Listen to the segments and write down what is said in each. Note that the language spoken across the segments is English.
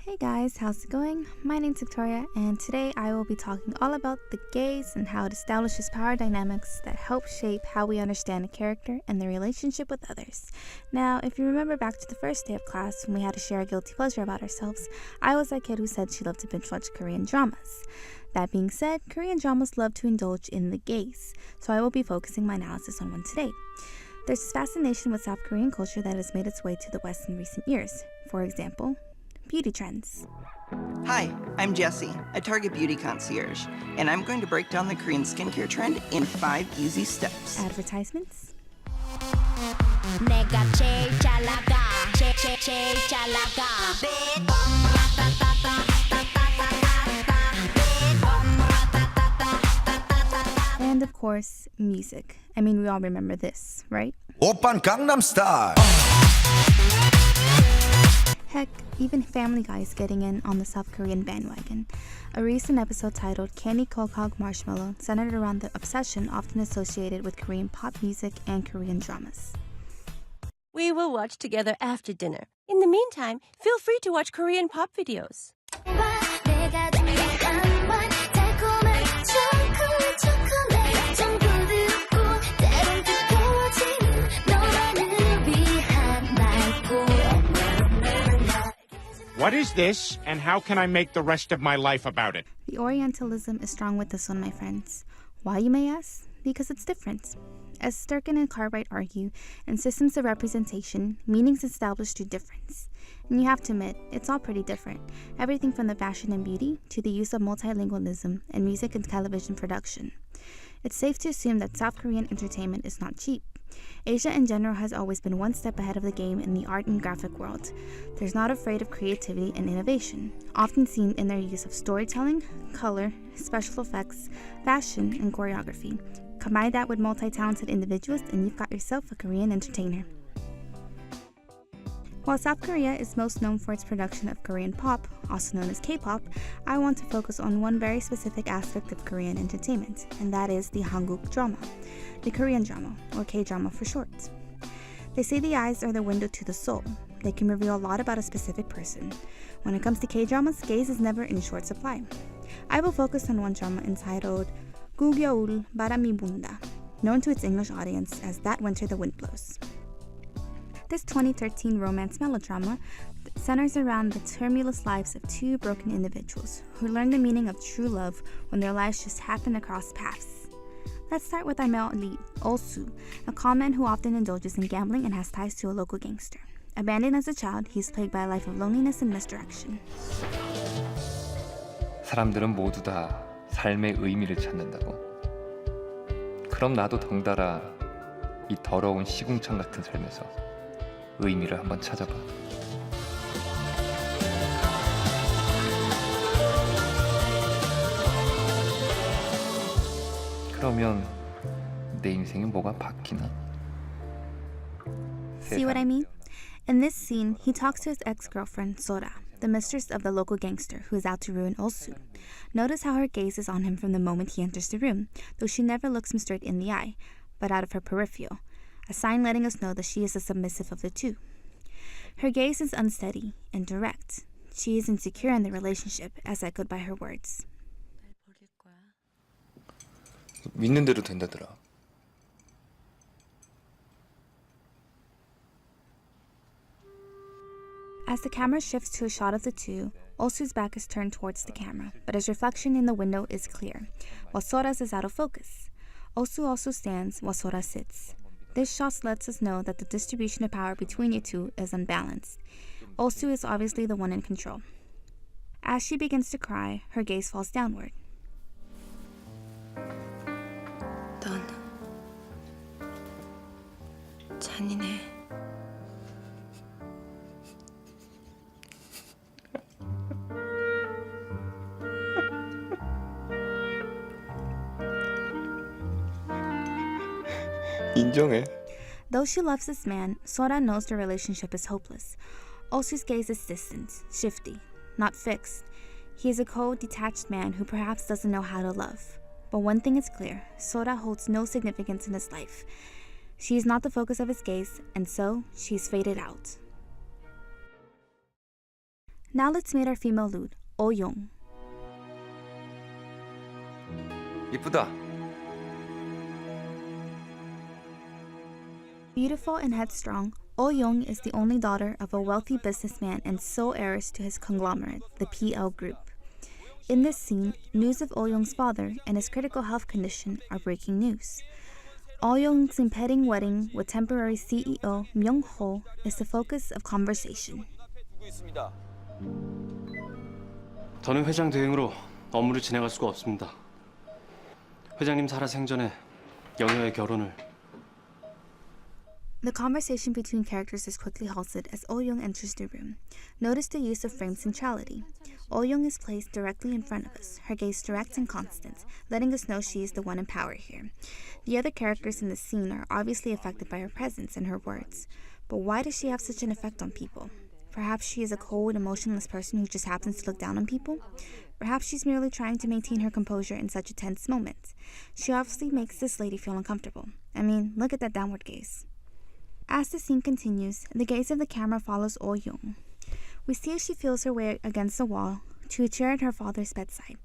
Hey guys, how's it going? My name's Victoria, and today I will be talking all about the gaze and how it establishes power dynamics that help shape how we understand a character and their relationship with others. Now, if you remember back to the first day of class when we had to share a guilty pleasure about ourselves, I was that kid who said she loved to binge watch Korean dramas. That being said, Korean dramas love to indulge in the gaze, so I will be focusing my analysis on one today. There's this fascination with South Korean culture that has made its way to the West in recent years. For example, beauty trends. Hi, I'm Jessie, a Target beauty concierge, and I'm going to break down the Korean skincare trend in 5 easy steps. Advertisements. And of course, music. I mean, we all remember this, right? Oppan Gangnam Style. Heck, even Family Guy is getting in on the South Korean bandwagon. A recent episode titled Candy Kokog Marshmallow centered around the obsession often associated with Korean pop music and Korean dramas. We will watch together after dinner. In the meantime, feel free to watch Korean pop videos. What is this, and how can I make the rest of my life about it? The Orientalism is strong with this one, my friends. Why, you may ask? Because it's different. As Sturkin and Cartwright argue, in systems of representation, meanings establish through difference. And you have to admit, it's all pretty different. Everything from the fashion and beauty to the use of multilingualism and music and television production. It's safe to assume that South Korean entertainment is not cheap. Asia in general has always been one step ahead of the game in the art and graphic world. They're not afraid of creativity and innovation, often seen in their use of storytelling, color, special effects, fashion, and choreography. Combine that with multi-talented individuals and you've got yourself a Korean entertainer. While South Korea is most known for its production of Korean pop, also known as K-pop, I want to focus on one very specific aspect of Korean entertainment, and that is the Hanguk drama, the Korean drama, or K-drama for short. They say the eyes are the window to the soul. They can reveal a lot about a specific person. When it comes to K-dramas, gaze is never in short supply. I will focus on one drama entitled 구겨울 바람이 분다, known to its English audience as That Winter the Wind Blows. This 2013 romance melodrama centers around the tumultuous lives of two broken individuals who learn the meaning of true love when their lives just happen to cross paths. Let's start with our male lead, Oh-soo, a calm man who often indulges in gambling and has ties to a local gangster. Abandoned as a child, he's plagued by a life of loneliness and misdirection. 사람들은 모두 다 삶의 의미를 찾는다고. 그럼 나도 덩달아 이 더러운 시궁창 같은 삶에서 의미를 한번 찾아봐. 그러면 내 인생에 뭐가 바뀌나? See what I mean? In this scene, he talks to his ex-girlfriend, Sora, the mistress of the local gangster who is out to ruin Oh-soo. Notice how her gaze is on him from the moment he enters the room, though she never looks him straight in the eye, but out of her peripheral, a sign letting us know that she is the submissive of the two. Her gaze is unsteady and direct. She is insecure in the relationship, as echoed by her words. 믿는 대로 된다더라. As the camera shifts to a shot of the two, Oh-soo's back is turned towards the camera, but his reflection in the window is clear, while Sora's is out of focus. Oh-soo also stands while Sora sits. This shot lets us know that the distribution of power between you two is unbalanced. Oh-soo is obviously the one in control. As she begins to cry, her gaze falls downward. 넌 잔인해. 인정해. Though she loves this man, Sora knows the relationship is hopeless. Oh-soo's gaze is distant, shifty, not fixed. He is a cold, detached man who perhaps doesn't know how to love. But one thing is clear, Sora holds no significance in his life. She is not the focus of his gaze, and so she's faded out. Now let's meet our female lead, Oh Young. 이쁘다. Beautiful and headstrong, Oh Young is the only daughter of a wealthy businessman and sole heiress to his conglomerate, the PL Group. In this scene, news of Oh Young's father and his critical health condition are breaking news. Oh Young's impending wedding with temporary CEO Myung-ho is the focus of conversation. 저는 회장 대행으로 업무를 진행할 수가 없습니다. 회장님 살아 생전에 영여의 결혼을. The conversation between characters is quickly halted as Oh Young enters the room. Notice the use of frame centrality. Oh Young is placed directly in front of us, her gaze direct and constant, letting us know she is the one in power here. The other characters in the scene are obviously affected by her presence and her words. But why does she have such an effect on people? Perhaps she is a cold, emotionless person who just happens to look down on people? Perhaps she's merely trying to maintain her composure in such a tense moment. She obviously makes this lady feel uncomfortable. I mean, look at that downward gaze. As the scene continues, the gaze of the camera follows Oh Young. We see as she feels her way against the wall to a chair at her father's bedside.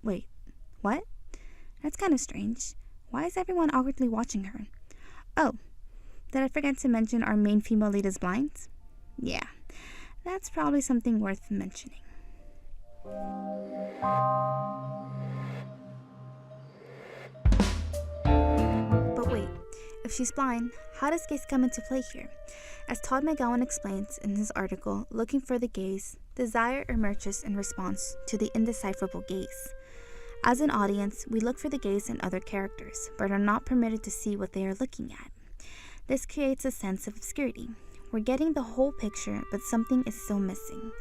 Wait, what? That's kind of strange. Why is everyone awkwardly watching her? Oh, did I forget to mention our main female lead is blind? Yeah, that's probably something worth mentioning. But wait, if she's blind, how does gaze come into play here? As Todd McGowan explains in his article, Looking for the Gaze, desire emerges in response to the indecipherable gaze. As an audience, we look for the gaze in other characters, but are not permitted to see what they are looking at. This creates a sense of obscurity. We're getting the whole picture, but something is still missing.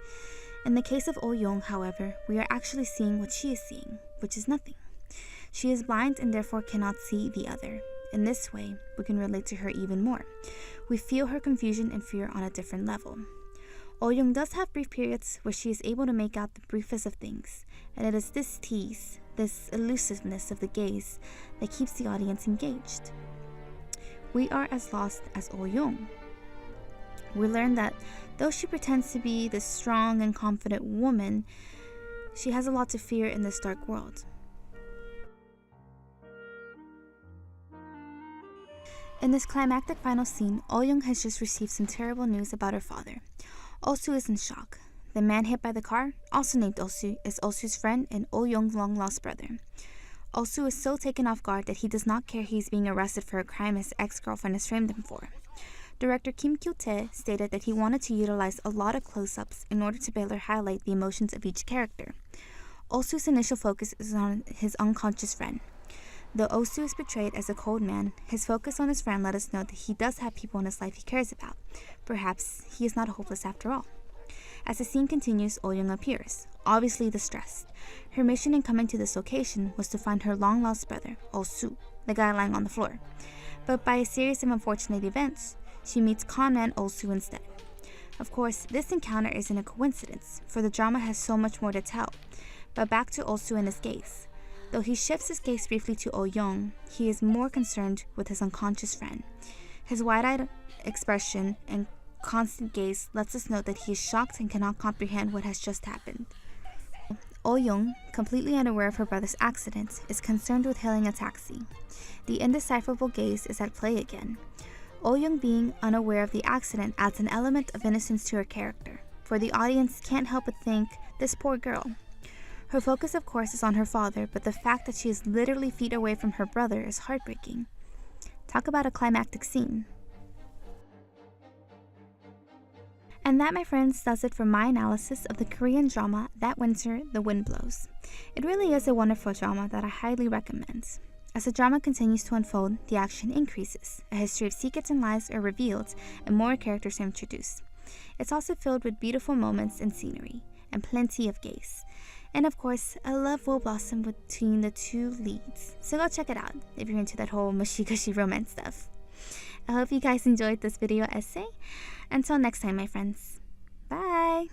In the case of Oh Young, however, we are actually seeing what she is seeing, which is nothing. She is blind and therefore cannot see the other. In this way, we can relate to her even more. We feel her confusion and fear on a different level. Oh Young does have brief periods where she is able to make out the briefest of things, and it is this tease, this elusiveness of the gaze, that keeps the audience engaged. We are as lost as Oh Young. We learn that though she pretends to be this strong and confident woman, she has a lot to fear in this dark world. In this climactic final scene, Oh Young has just received some terrible news about her father. Oh-soo is in shock. The man hit by the car, also named Oh-soo, is Oh-soo's friend and Oh Young's long-lost brother. Oh-soo is so taken off guard that he does not care he's being arrested for a crime his ex-girlfriend has framed him for. Director Kim Kyo-tae stated that he wanted to utilize a lot of close-ups in order to better highlight the emotions of each character. Oh-soo's initial focus is on his unconscious friend. Though Oh-soo is portrayed as a cold man, his focus on his friend let us know that he does have people in his life he cares about. Perhaps he is not hopeless after all. As the scene continues, Oh Young appears, obviously distressed. Her mission in coming to this location was to find her long-lost brother, Oh-soo, the guy lying on the floor. But by a series of unfortunate events, she meets conman Oh-soo instead. Of course, this encounter isn't a coincidence, for the drama has so much more to tell. But back to Oh-soo and his gaze. Though he shifts his gaze briefly to Oh Young, he is more concerned with his unconscious friend. His wide-eyed expression and constant gaze lets us know that he is shocked and cannot comprehend what has just happened. Oh Young, completely unaware of her brother's accident, is concerned with hailing a taxi. The indecipherable gaze is at play again. Oh Young being unaware of the accident adds an element of innocence to her character, for the audience can't help but think, this poor girl. Her focus, of course, is on her father, but the fact that she is literally feet away from her brother is heartbreaking. Talk about a climactic scene. And that, my friends, does it for my analysis of the Korean drama That Winter, The Wind Blows. It really is a wonderful drama that I highly recommend. As the drama continues to unfold, the action increases, a history of secrets and lies are revealed, and more characters are introduced. It's also filled with beautiful moments and scenery, and plenty of gaze. And of course, a love will blossom between the two leads. So go check it out if you're into that whole mushy-gushy romance stuff. I hope you guys enjoyed this video essay. Until next time, my friends. Bye!